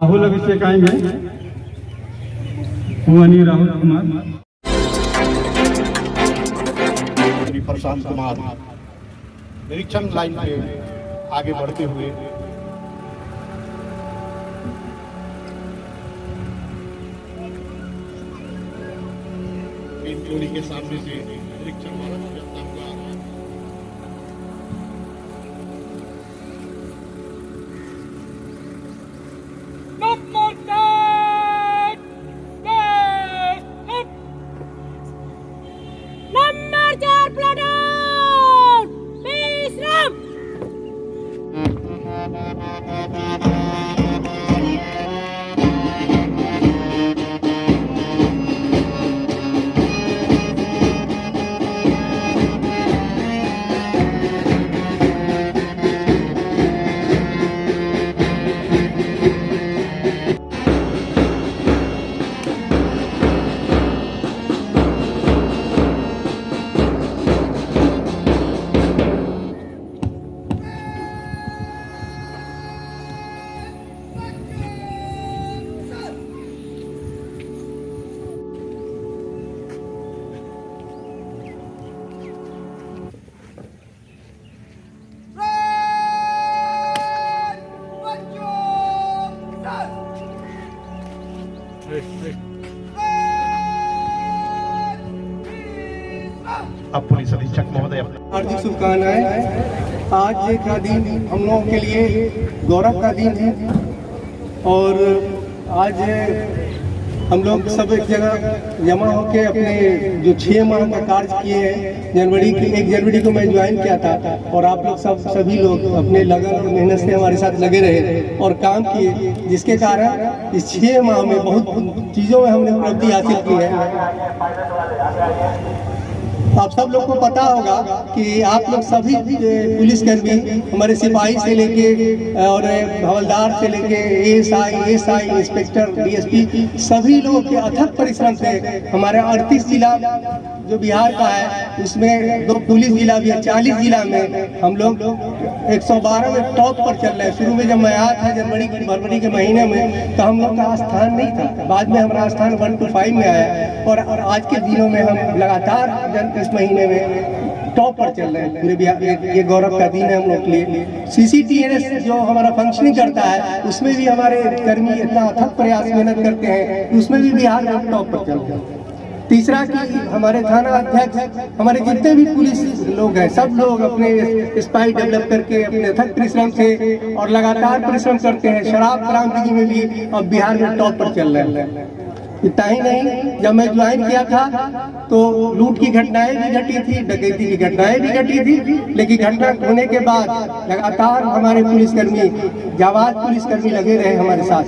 राहुल अभिषेक आएंगे, माननीय राहुल कुमार। प्रशांत कुमार निरीक्षण लाइन पे आगे बढ़ते हुए इन जोड़ी के सामने से निरीक्षण वाला जाता हुआ नंबर 4 प्लाटून विश्राम। अब पुलिस अधीक्षक महोदय हार्दिक शुभकामनाएं। आज का दिन हम लोगों के लिए गौरव का दिन है और आज हम लोग सब एक जगह जमा होकर अपने जो 6 माह का कार्य किए हैं, 1 जनवरी को मैं ज्वाइन किया था और आप लोग सभी लोग अपने लगन और मेहनत से हमारे साथ लगे रहे और काम किए, जिसके कारण इस 6 माह में बहुत चीज़ों में हमने उपलब्धि हासिल की है। आप सब लोग को पता होगा कि आप लोग सभी पुलिसकर्मी, हमारे सिपाही से लेके और हवलदार से लेके एएसआई, इंस्पेक्टर, डीएसपी, सभी लोगों के अथक परिश्रम से हमारे 38 जिला जो बिहार का है उसमें 2 पुलिस जिला भी है, 40 जिला में हम लोग 112 में टॉप पर चल रहे हैं। शुरू में जब मैं आया था फरवरी के महीने में तो हम लोग का स्थान नहीं था, बाद में हमारा स्थान 1 to 5 में आया और आज के दिनों में हम लगातार इस महीने में टॉप पर चल रहे हैं पूरे बिहार। ये गौरव का दिन है हम लोग के लिए। CCTNS जो हमारा फंक्शनिंग करता है उसमें भी हमारे कर्मी इतना अथक प्रयास मेहनत करते हैं, उसमें भी बिहार में टॉप पर चल रहे हैं। तीसरा कि हमारे थाना अध्यक्ष, हमारे जितने भी पुलिस लोग हैं, सब लोग अपने स्पाई डेवलप करके अपने अथक परिश्रम से और लगातार परिश्रम करते हैं। शराब क्रांति में भी अब बिहार में टॉप पर चल रहे हैं। इतना ही नहीं, जब मैं ज्वाइन किया था तो लूट की घटनाएं भी घटी थी, डकैती की घटनाएं भी घटी थी, लेकिन घटना होने के बाद लगातार हमारे पुलिसकर्मी, जाबाज पुलिसकर्मी लगे रहे हमारे साथ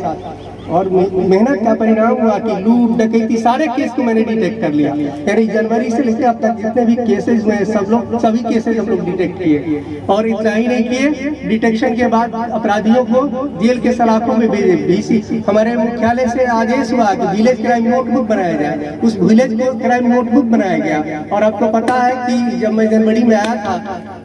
और मेहनत का परिणाम हुआ कि लूट डकैती सारे केस को मैंने डिटेक्ट कर लिया। यानी जनवरी से लेकर अब तक जितने भी केसेस हुए सभी केसेस हम लोग डिटेक्ट किए और इतना ही नहीं किए, डिटेक्शन के बाद अपराधियों को जेल के सलाखों में भेजे। BC हमारे मुख्यालय से आदेश हुआ कि विलेज क्राइम नोटबुक बनाया जाए, उस विलेज क्राइम नोटबुक बनाया गया। और आपको पता है कि जब मैं जनवरी में आया था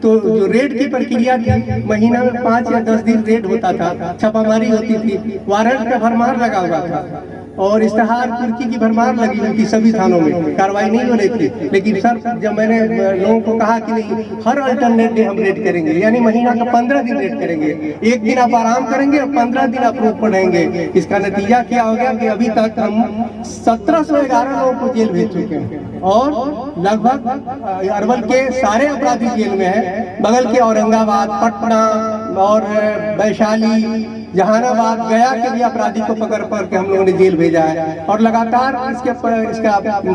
तो जो रेड की प्रक्रिया थी, महीना में 5 या 10 दिन रेड होता था, छापामारी होती थी, वारंट का भरमार लगा हुआ था और इश्तहार कुर्की की भरमार लगी हुई थी, सभी थानों में कार्रवाई नहीं हो रही थी। लेकिन सर जब मैंने लोगों को कहा कि नहीं, हर अल्टरनेट डे हम रेड करेंगे, यानी महीना का 15 दिन रेड करेंगे, 1 दिन आप आराम करेंगे और 15 दिन आप रोक पड़ेंगे। इसका नतीजा क्या हो गया कि अभी तक हम 1711 लोगों को जेल भेज चुके हैं और लगभग अरवल के सारे अपराधी जेल में हैं। बगल के औरंगाबाद, पटना और वैशाली, जहानाबाद, गया के भी अपराधी को पकड़ के हम लोगों ने जेल भेजा है और लगातार इसका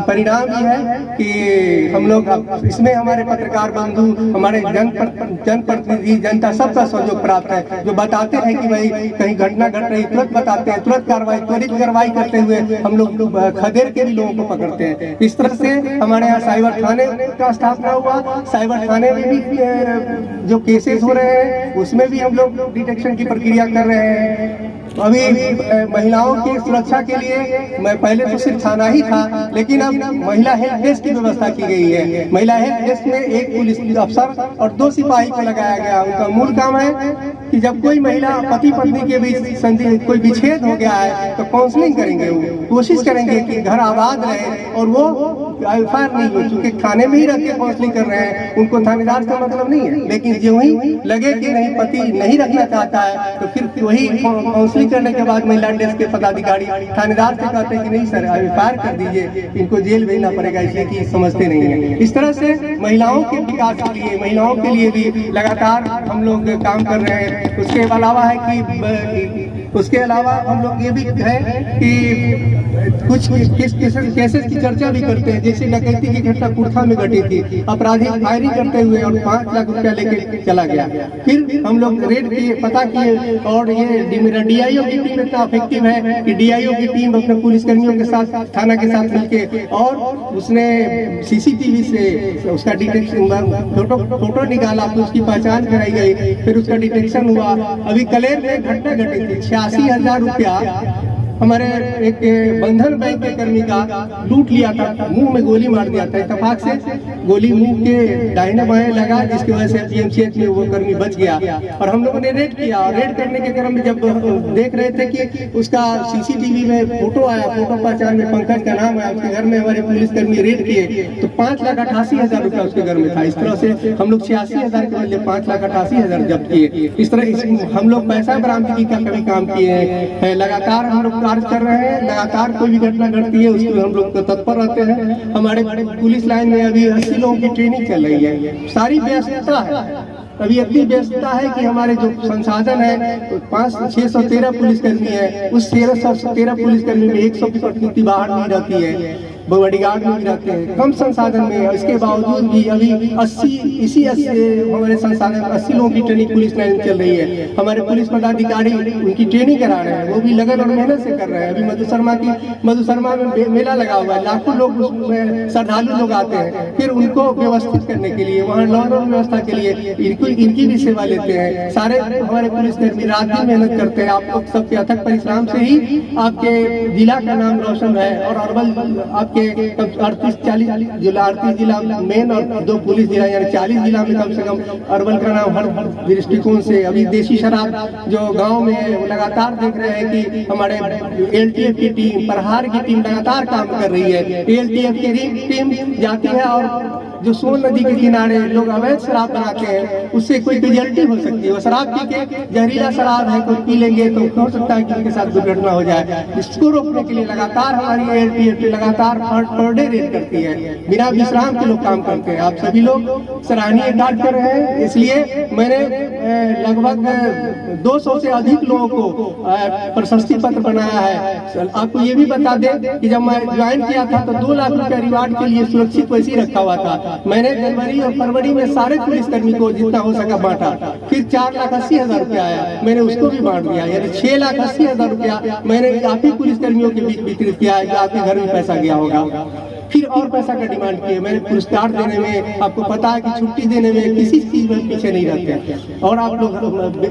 परिणाम ये है कि हम लोग इसमें हमारे पत्रकार बंधु, हमारे जनप्रतिनिधि, जनता सबका सहयोग प्राप्त है, जो बताते हैं कि भाई कहीं घटना घट रही तुरंत बताते हैं, तुरंत त्वरित कार्रवाई करते हुए हम लोग खदेड़ के भी लोगों को पकड़ते हैं। इस तरह से हमारे यहाँ साइबर थाने का स्थापना हुआ। साइबर थाने में भी जो केसेस हो रहे हैं उसमें भी हम लोग डिटेक्शन की प्रक्रिया कर रहे हैं। अभी महिलाओं की सुरक्षा के लिए मैं पहले तो सिर्फ थाना ही था, लेकिन अब महिला हेल्प डेस्क की व्यवस्था की गई है। महिला हेल्प डेस्क में एक पुलिस अफसर और 2 सिपाही को लगाया गया। उनका मूल काम है कि जब कोई महिला पति पत्नी के बीच संधि कोई विच्छेद हो गया है तो काउंसलिंग करेंगे, वो कोशिश करेंगे कि घर आबाद रहे और वो एफआईआर नहीं हो, चूंकि थाने में ही रह के काउंसलिंग कर रहे हैं, उनको थानेदार से मतलब नहीं है। लेकिन जो ही लगे कि नहीं पति नहीं रखना चाहता है तो फिर वही काउंसलिंग करने के बाद महिला डेस्क के पदाधिकारी थानेदार से कहते हैं कि नहीं सर एफआईआर कर दीजिए, इनको जेल भेजना पड़ेगा, इसलिए कि समझते नहीं है। इस तरह से महिलाओं के विकास के लिए, महिलाओं के लिए भी लगातार हम लोग काम कर रहे हैं। उसके अलावा है कि उसके अलावा हम लोग ये भी है कि कुछ केसेस की चर्चा भी करते हैं। जैसे डकैती की घटना कुर्था में घटी थी, अपराधी फायरिंग करते हुए और 5 लाख रुपया लेके चला गया। फिर हम लोग रेड किए, पता किए, और ये डीआईओ की टीम इतना इफेक्टिव है कि डीआईओ की टीम अपने पुलिसकर्मियों के साथ, थाना के साथ मिलके, और उसने सीसीटीवी से उसका डिटेक्शन फोटो निकाला, फिर उसकी पहचान कराई गई, फिर उसका डिटेक्शन हुआ। अभी कलेर में घटना घटी थी, 86,000 रुपया हमारे एक बंधन बैंक के कर्मी का लूट लिया था, मुंह में गोली मार दिया था। इत्तेफाक से गोली मुंह के दाहिने बाएं लगा, जिसकी वजह से पीएमसीएच में वो कर्मी बच गया। और हम लोगों ने रेड किया, और रेड करने के क्रम में जब देख रहे थे कि उसका सीसीटीवी में फोटो आया, फोटो पहचान में पंकज का नाम आया, उसके घर में हमारे पुलिसकर्मी रेड किए तो 5,88,000 रुपया उसके घर में था। इस तरह से हम लोग 86,000 के बदले 5,88,000 जब्त किए। इस तरह हम लोग पैसा बरामदगी का कभी काम किए हैं। लगातार हम लोग कर रहे हैं, लगातार कोई भी घटना घटती है उसमें हम लोग तत्पर रहते हैं। हमारे पुलिस लाइन में अभी 80 लोगों की ट्रेनिंग चल रही है। सारी व्यस्तता है, अभी इतनी व्यस्तता है कि हमारे जो संसाधन है 613 पुलिसकर्मी है, उस 613 पुलिसकर्मी में 100 प्रतिनिधि बाहर नहीं रहती है, बॉडीगार्ड में भी रहते हैं, कम संसाधन में है। इसके बावजूद भी अभी 80 हमारे संसाधन 80 लोगों की ट्रेनिंग पुलिस लाइन में चल रही है। हमारे पुलिस पदाधिकारी उनकी ट्रेनिंग करा रहे हैं, वो भी लगन और मेहनत से कर रहे हैं। अभी मधु शर्मा में मेला लगा हुआ है, लाखों लोग उसमें श्रद्धालु लोग आते हैं। फिर उनको व्यवस्थित करने के लिए, वहाँ लॉ और व्यवस्था के लिए इनकी भी सेवा लेते हैं। सारे हमारे पुलिसकर्मी रात दिन मेहनत करते हैं। आप लोग सबके अथक परिश्रम से ही आपके जिला का नाम रोशन है, और अरवल आपके 38-40 जिला मेन और 2 पुलिस जिला, यानी 40 जिला में कम से कम अरवल का नाम हर दृष्टिकोण से। अभी देशी शराब जो गांव में लगातार देख रहे हैं कि हमारे एलटीएफ की टीम, प्रहार की टीम लगातार काम कर रही है। एलटीएफ की टीम जाती है और जो सोन नदी के किनारे लोग अवैध शराब बनाते हैं, उससे कोई कैजुअल्टी हो सकती है। वो शराब पी के, जहरीला शराब है, कोई पी लेंगे तो हो सकता है कि उनके साथ दुर्घटना हो जाए। इसको रोकने के लिए लगातार हमारी एलटीएफ लगातार पर डे रेड करती है, बिना विश्राम के लोग काम करते हैं। आप सभी लोग सराहनीय कार्य कर रहे हैं, इसलिए मैंने लगभग 200 से अधिक लोगों को प्रशस्ति पत्र बनाया है। आपको ये भी बता दें कि जब मैं ज्वाइन किया था तो 2 लाख रुपया रिवार्ड के लिए सुरक्षित वैसे ही रखा हुआ था। मैंने जनवरी और फरवरी में सारे पुलिसकर्मी को जितना हो सका बांटा। फिर 4,80,000 रुपया आया, मैंने उसको भी बांट दिया, यानी 6,80,000 रुपया मैंने आप ही पुलिसकर्मियों के बीच वितरित किया है। आपके घर में पैसा गया होगा। फिर और पैसा का डिमांड किए, मैंने पुरस्कार देने में, आपको पता है कि छुट्टी देने में किसी चीज में पीछे नहीं रहते। और आप लोग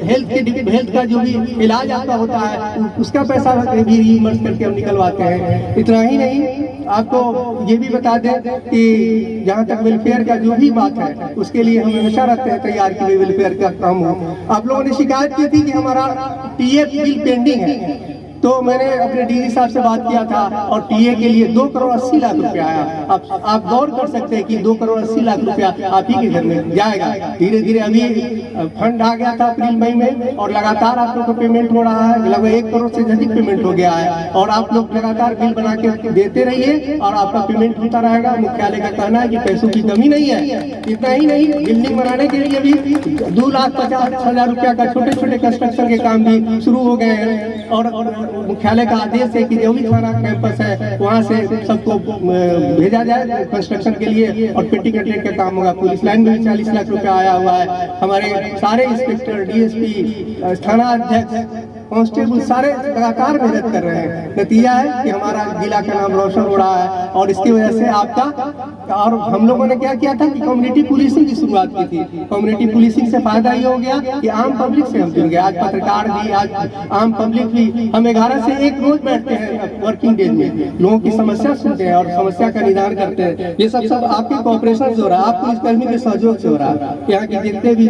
हेल्थ का जो भी इलाज आपका होता है उसका पैसा भी रिइंबर्स करके हम निकलवाते हैं। इतना ही नहीं, आपको ये भी बता दें कि जहाँ तक वेलफेयर का जो भी बात है उसके लिए हम हमेशा रहते हैं तैयार कि वेलफेयर का काम हो। आप लोगों ने शिकायत की थी कि हमारा टीएफ बिल पेंडिंग है, तो मैंने अपने डीजी साहब से बात किया था और टीए के लिए 2,80,00,000 रुपया आया। आप गौर कर सकते हैं कि 2,80,00,000 रुपया आप ही के घर में जाएगा। धीरे धीरे अभी फंड आ गया था अप्रैल मई में, और लगातार आप लोग को पेमेंट हो रहा है। लगभग 1 करोड़ से अधिक पेमेंट हो गया है, और आप लोग लगातार बिल बना के देते रहिए और आपका पेमेंट होता रहेगा। मुख्यालय का कहना है कि पैसों की कमी नहीं है। इतना ही नहीं, बिल्डिंग बनाने के लिए भी 2,50,000 रुपया का छोटे छोटे कंस्ट्रक्शन के काम भी शुरू हो गए हैं। और मुख्यालय का आदेश है कि जो भी थाना कैंपस है वहाँ से सबको भेजा जाए कंस्ट्रक्शन के लिए, और पेटी कटलेट का काम होगा। पुलिस लाइन में 40 लाख रुपया आया हुआ है। हमारे सारे इंस्पेक्टर, डीएसपी, थाना अध्यक्ष कांस्टेबल सारे लगातार मेहनत कर रहे हैं। नतीजा है कि हमारा जिला का नाम रोशन हो रहा है और इसकी वजह से आपका और हम लोगों ने क्या किया था कि कम्युनिटी पुलिसिंग की शुरुआत की थी। कम्युनिटी पुलिसिंग से फायदा ये हो गया कि आम पब्लिक से हम जुड़ गए। आज पत्रकार भी, आज आम पब्लिक भी, हम 11 से 1 रोज बैठते हैं वर्किंग डेज में, लोगों की समस्या सुनते हैं और समस्या का निदान करते हैं। ये सब आपके कोऑपरेशन से हो रहा है, आप पुलिसकर्मी के सहयोग से हो रहा है। यहाँ के जितने भी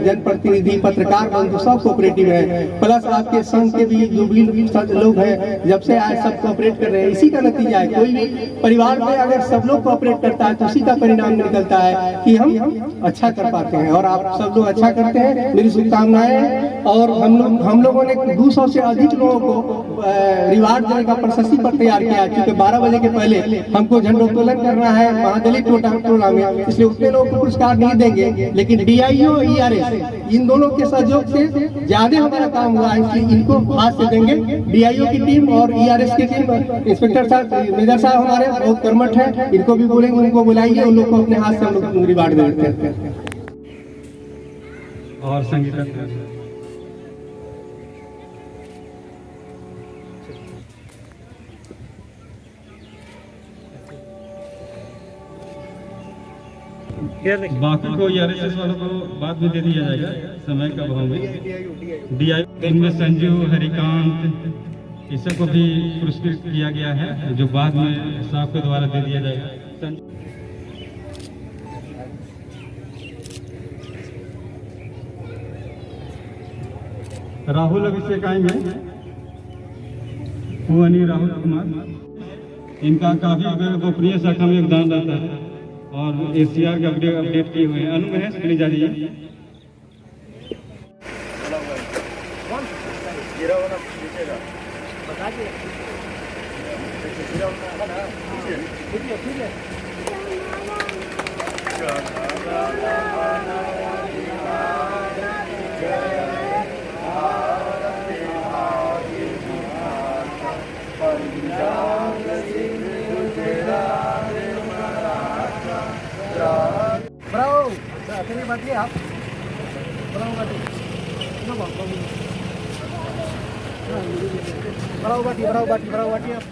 जनप्रतिनिधि, पत्रकार बंधु सब कोऑपरेटिव है, प्लस आपके संघ के भी जो भी लोग हैं जब से आए सब कोऑपरेट कर रहे हैं। इसी का नतीजा है, कोई भी परिवार में अगर सब लोग कोऑपरेट करता है तो उसी का परिणाम निकलता है कि हम अच्छा कर पाते हैं और आप सब लोग अच्छा करते हैं। मेरी शुभकामनाएं। और हम लोगों ने 200 से अधिक लोगों को रिवार्ड देने का प्रशस्ति पर तैयार किया, क्योंकि 12 बजे के पहले हमको झंडोत्तोलन करना है महादलित टोला में, इसलिए उतने लोगों को पुरस्कार नहीं देंगे। लेकिन DIO ERS इन दोनों के सहयोग से ज्यादा हमारा काम हुआ है, इसलिए इनको हाथ से देंगे। DIO की टीम और ERS की टीम, इंस्पेक्टर साहब, मेजर साहब हमारे बहुत कर्मठ है, इनको भी बोलेंगे, उनको बुलाइए, उन लोग को अपने हाथ से हम लोग रिवार्ड दे देते हैं। और संगीता बाकी को ERS वालों को बाद में दे दिया जाएगा समय का अभाव में। DIO इनमें संजू, हरिकांत, इस सबको भी पुरस्कृत किया गया है, जो बाद में साहब के द्वारा दे दिया जाएगा। राहुल अभिषेक आएंगे, भुवनी राहुल कुमार, इनका काफी गोपनीय शाखा में योगदान रहता है और ACR का अपडेट किए हुए हैं। अनु महेश प्लीज आ जाइए। बाटी आप बाटी आप